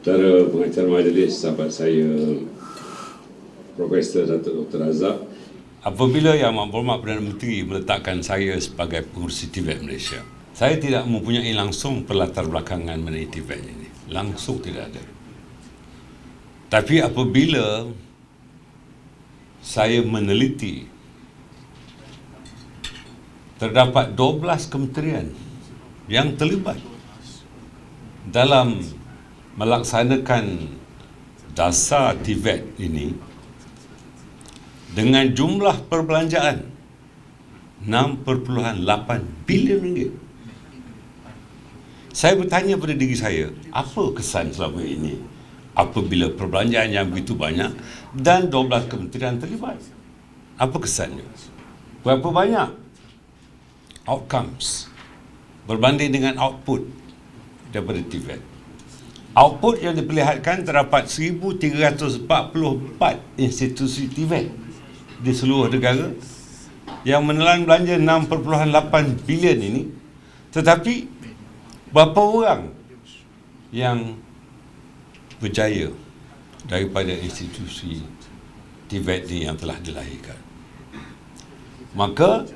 Saudara pengacara majlis, sahabat saya Profesor Datuk Dr. Razak, apabila Yang Berhormat Perdana Menteri meletakkan saya sebagai pengurusi TVET Malaysia, saya tidak mempunyai langsung perlatar belakangan mengenai TVET ini. Langsung tidak ada. Tapi apabila saya meneliti, terdapat 12 kementerian yang terlibat dalam melaksanakan dasar TVET ini dengan jumlah perbelanjaan 6.8 bilion ringgit. Saya bertanya pada diri saya, apa kesan selama ini apabila perbelanjaan yang begitu banyak dan 12 kementerian terlibat? Apa kesannya? Berapa banyak outcomes berbanding dengan output daripada TVET? Output yang diperlihatkan terdapat 1,344 institusi TVET di seluruh negara yang menelan belanja 6.8 bilion ini, tetapi berapa orang yang berjaya daripada institusi TVET ini yang telah dilahirkan? Maka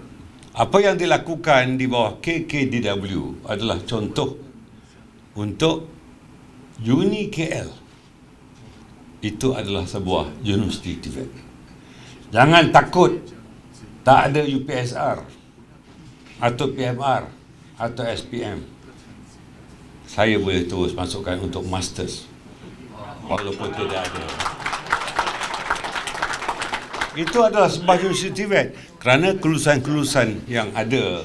apa yang dilakukan di bawah KKDW adalah contoh untuk Uni KL. Itu adalah sebuah universiti TVET. Jangan takut tak ada UPSR atau PMR atau SPM. Saya boleh terus masukkan untuk masters walaupun tidak ada. Itu adalah sebuah universiti TVET kerana kelulusan-kelulusan yang ada,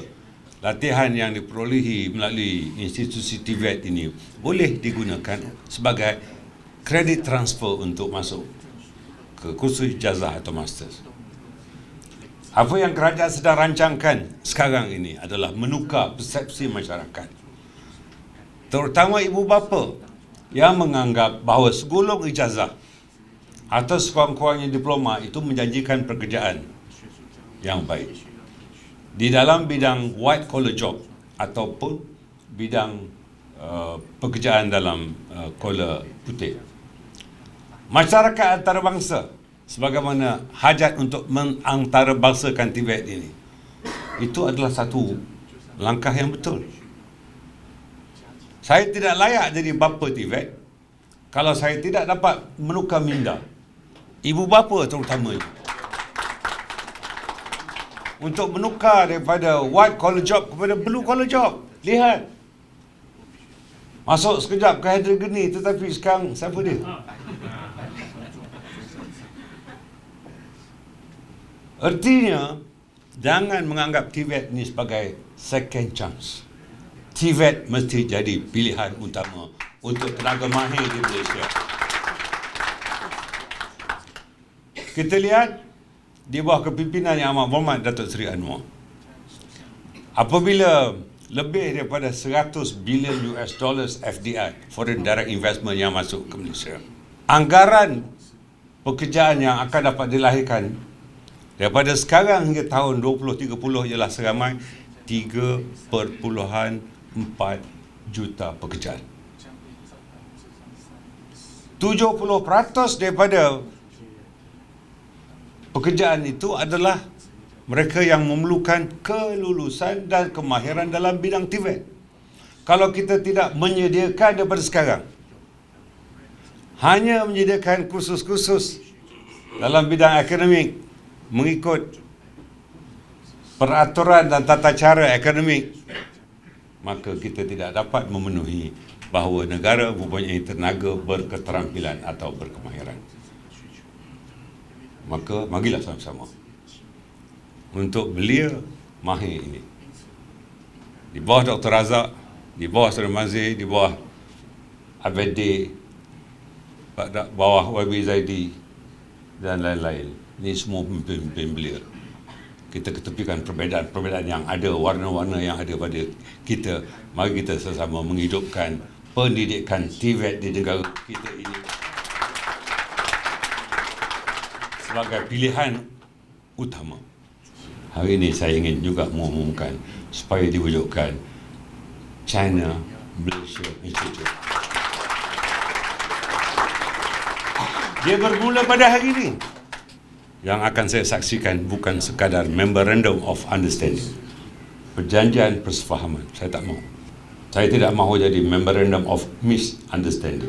latihan yang diperolehi melalui institusi TVET ini boleh digunakan sebagai kredit transfer untuk masuk ke kursus ijazah atau masters. Apa yang kerajaan sedang rancangkan sekarang ini adalah menukar persepsi masyarakat, terutama ibu bapa yang menganggap bahawa segulung ijazah atau sekurang-kurangnya diploma itu menjanjikan pekerjaan yang baik di dalam bidang white collar job ataupun bidang pekerjaan dalam collar putih. Masyarakat antarabangsa, sebagaimana hajat untuk mengantarabangsakan TVET ini, itu adalah satu langkah yang betul. Saya tidak layak jadi bapa TVET kalau saya tidak dapat menukar minda ibu bapa terutamanya untuk menukar daripada white collar job kepada blue collar job. Lihat, masuk sekejap ke heterogeni, tetapi sekarang siapa dia? Artinya, jangan menganggap TVET ini sebagai second chance. TVET mesti jadi pilihan utama untuk tenaga mahir di Malaysia. Kita lihat di bawah kepimpinan Yang Amat Berhormat Datuk Seri Anwar, apabila lebih daripada 100 bilion US dollars FDI, foreign direct investment, yang masuk ke Malaysia, anggaran pekerjaan yang akan dapat dilahirkan daripada sekarang hingga tahun 2030 ialah seramai 3.4 juta pekerjaan. 70% daripada pekerjaan itu adalah mereka yang memerlukan kelulusan dan kemahiran dalam bidang TVET. Kalau kita tidak menyediakan daripada sekarang, hanya menyediakan kursus-kursus dalam bidang akademik mengikut peraturan dan tata cara akademik, maka kita tidak dapat memenuhi bahawa negara mempunyai tenaga berketerampilan atau berkemahiran. Maka marilah sama-sama untuk belia mahir ini. Di bawah Dr. Razak, di bawah Saudara Mazir, di bawah Abedi, bawah YB Zaidi dan lain-lain. Ini semua pemimpin belia. Kita ketepikan perbezaan-perbezaan yang ada, warna-warna yang ada pada kita. Mari kita sesama menghidupkan pendidikan TVET di negara kita ini sebagai pilihan utama. Hari ini saya ingin juga mengumumkan supaya diwujudkan China Malaysia Institute. Dia bermula pada hari ini. Yang akan saya saksikan bukan sekadar Memorandum of Understanding, perjanjian persefahaman. Saya tak mahu. Saya tidak mahu jadi Memorandum of Misunderstanding.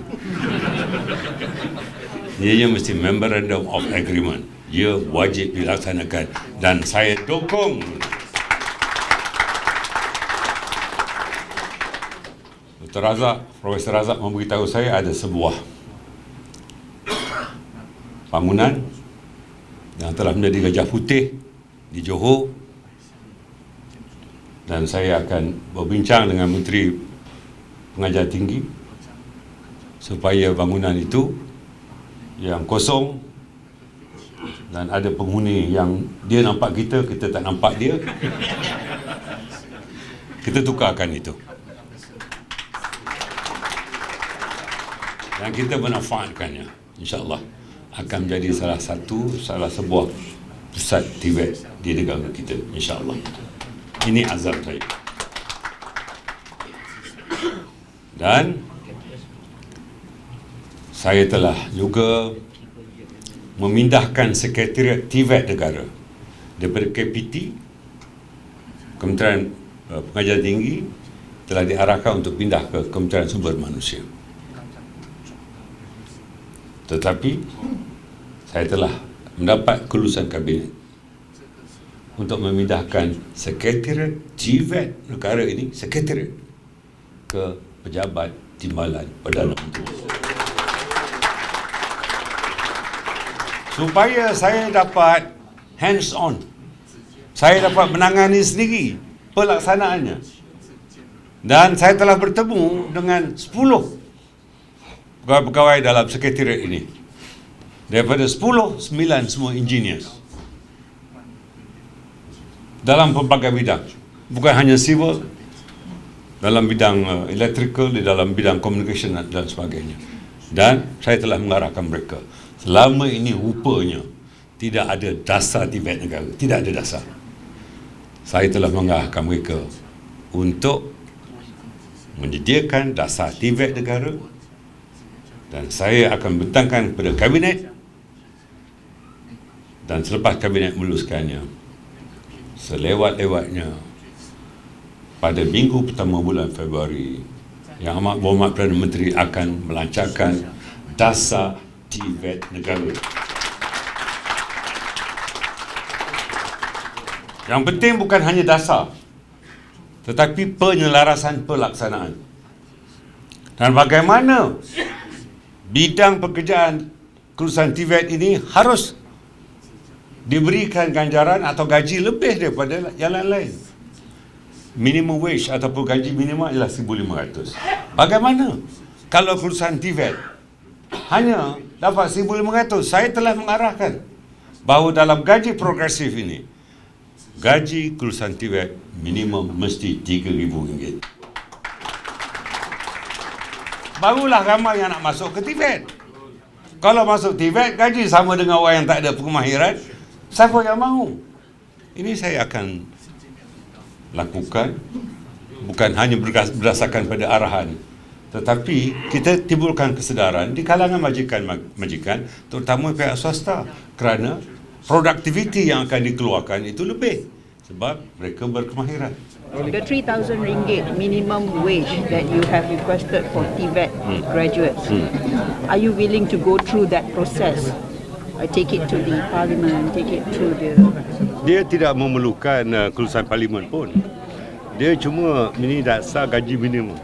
Ia mesti Memorandum of Agreement. Ia wajib dilaksanakan dan saya dukung. Dr. Razak, Profesor Razak memberitahu saya ada sebuah bangunan yang telah menjadi Gajah Putih di Johor, dan saya akan berbincang dengan Menteri Pengajar Tinggi supaya bangunan itu yang kosong dan ada penghuni yang dia nampak kita, kita tak nampak dia, kita tukarkan itu dan kita memanfaatkannya. InsyaAllah akan menjadi salah sebuah pusat TVET di negara kita, insyaAllah. Ini azam saya. Dan saya telah juga memindahkan Sekretariat TVET negara daripada KPT, Kementerian Pengajar Tinggi, telah diarahkan untuk pindah ke Kementerian Sumber Manusia. Tetapi saya telah mendapat kelulusan kabinet untuk memindahkan Sekretariat TVET negara ini, Sekretariat, ke Pejabat Timbalan Perdana Menteri. Supaya saya dapat hands on, saya dapat menangani sendiri pelaksanaannya. Dan saya telah bertemu dengan 10 pegawai dalam sekretariat ini. Daripada 10, 9 semua engineers. Dalam pelbagai bidang. Bukan hanya civil, dalam bidang electrical, di dalam bidang communication dan sebagainya. Dan saya telah mengarahkan mereka. Selama ini rupanya tidak ada dasar TVET negara. Tidak ada dasar. Saya telah mengarahkan mereka untuk menyediakan dasar TVET negara, dan saya akan bentangkan kepada kabinet, dan selepas kabinet meluluskannya, selewat-lewatnya pada minggu pertama bulan Februari, Yang Amat Berhormat Perdana Menteri akan melancarkan dasar TVET negara. Yang penting bukan hanya dasar, tetapi penyelarasan pelaksanaan. Dan bagaimana bidang pekerjaan kelulusan TVET ini harus diberikan ganjaran atau gaji lebih daripada yang lain. Minimum wage ataupun gaji minimum ialah 1,500. Bagaimana kalau kelulusan TVET hanya dapat 1,500? Saya telah mengarahkan bahawa dalam gaji progresif ini, gaji kelulusan TVET minimum mesti RM3,000. Barulah ramai yang nak masuk ke TVET. Kalau masuk TVET, gaji sama dengan orang yang tak ada kemahiran, siapa yang mahu? Ini saya akan lakukan, bukan hanya berdasarkan pada arahan, tetapi kita timbulkan kesedaran di kalangan majikan, terutama pihak swasta, kerana produktiviti yang akan dikeluarkan itu lebih sebab mereka berkemahiran. The RM3,000 minimum wage that you have requested for TVET graduates, are you willing to go through that process? Take it to the parliament, take it to the... Dia tidak memerlukan kelulusan parlimen pun. Dia cuma ini dasar gaji minimum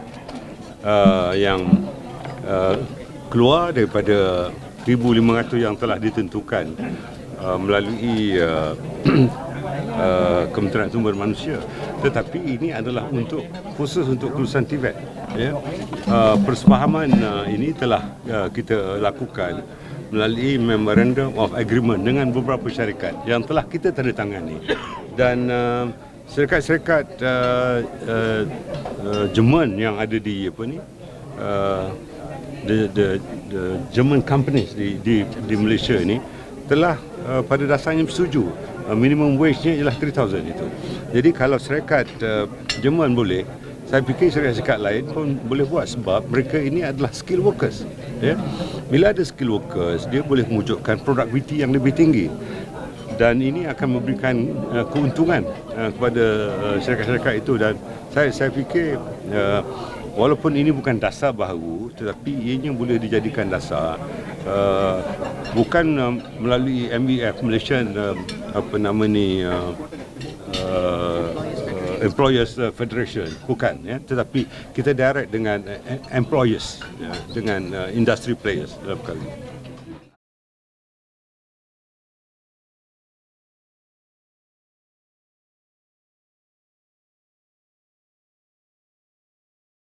yang keluar daripada 1,500 yang telah ditentukan melalui Kementerian Sumber Manusia. Tetapi ini adalah khusus untuk kelulusan TVET. Ya. Persefahaman ini telah kita lakukan melalui Memorandum of Agreement dengan beberapa syarikat yang telah kita tandatangani. Dan syarikat-syarikat Jerman yang ada di the German companies di Malaysia ini telah pada dasarnya bersetuju minimum wage-nya ialah 3,000 itu. Jadi kalau syarikat Jerman boleh, Saya fikir syarikat lain pun boleh buat sebab mereka ini adalah skill workers. Ya. Bila ada skill workers, dia boleh mewujudkan produktiviti yang lebih tinggi. Dan ini akan memberikan keuntungan kepada syarikat-syarikat itu, dan saya fikir walaupun ini bukan dasar baharu, tetapi ianya boleh dijadikan dasar bukan melalui MBF, Malaysian Employers Federation, bukan, ya, tetapi kita direct dengan employers, ya, dengan industry players dalam kali.